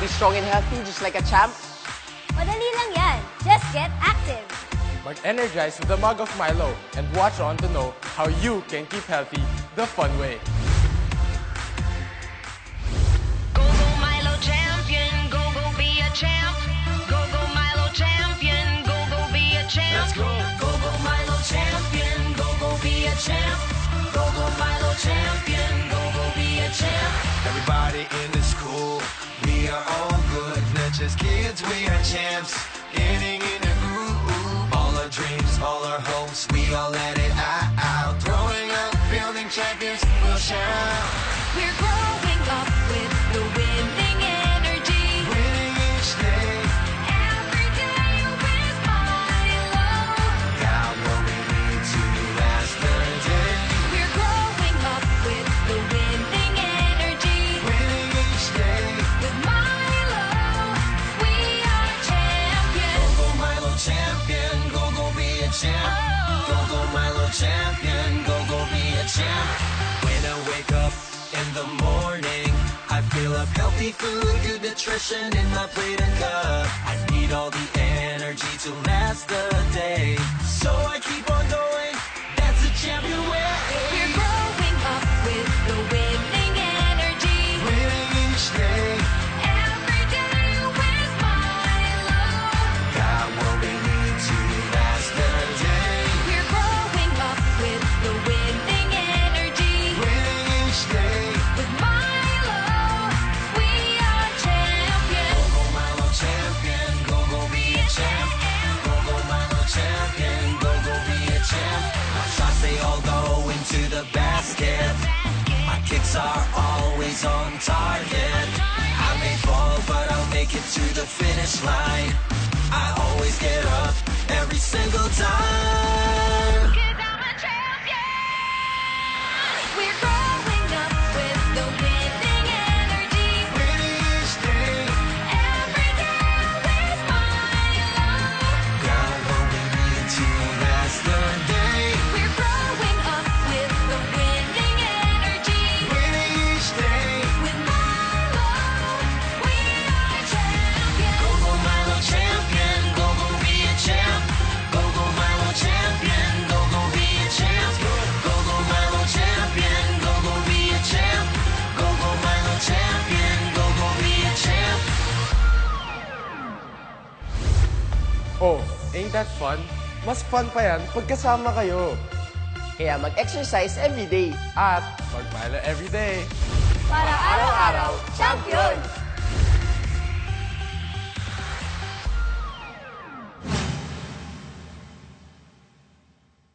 be strong and healthy just like a champ? Madali lang yan. Just get active. Mag-energize with a mug of Milo and watch on to know how you can keep healthy the fun way. Go, go, Milo champion. Go, go, be a champ. Go, go, Milo champion. Go, go, be a champ. Let's go. Go, go, Milo champion. Go, go, be a champ. Go, go, Milo champion. Go, go, be a champ. Everybody in the school, we are all good. Not just kids, we are champs. Getting in the groove. All our dreams, all our hopes, we all let it out. Growing up, building champions, we'll shout. We're growing up with the winning energy. Winning each day, Every day with Milo. got what we need to last the day. We're growing up with the winning energy. Winning each day, With Milo, we are champions. go Milo champion, go be a champ. Go Milo champion, go be a champ. When I wake up in the morning, I feel up healthy food, good nutrition in my plate and cup. I need all the energy to last the day, so I keep on going. That's the champion way. We're growing up with the winning energy. Winning each day, Every day with Milo. got what we need to last the day. We're growing up with the winning energy. Winning each day, With Milo, we are champions. go Milo champion, go be a champ. Go Milo champion, go be a champ. My shots they all go into the basket. My kicks are always on target. I may fall, but I'll make it to the finish line. I always get up every single time. 'Cause I'm a champion. We're growing up with the winning energy. Winning each day, Every day with Milo. got what we need to last the day. We're growing up with the winning energy. Winning each day, With Milo, we are champions. go Milo champion, go be a champ. Go Milo champion, go be a champ. Go Milo champion, go be a champ. Go Milo champion, go be a champ. Oh, ain't that fun? Mas fun pa yan pag kasama kayo. Kaya mag-exercise every day. At mag-Milo everyday. Para araw-araw, champion!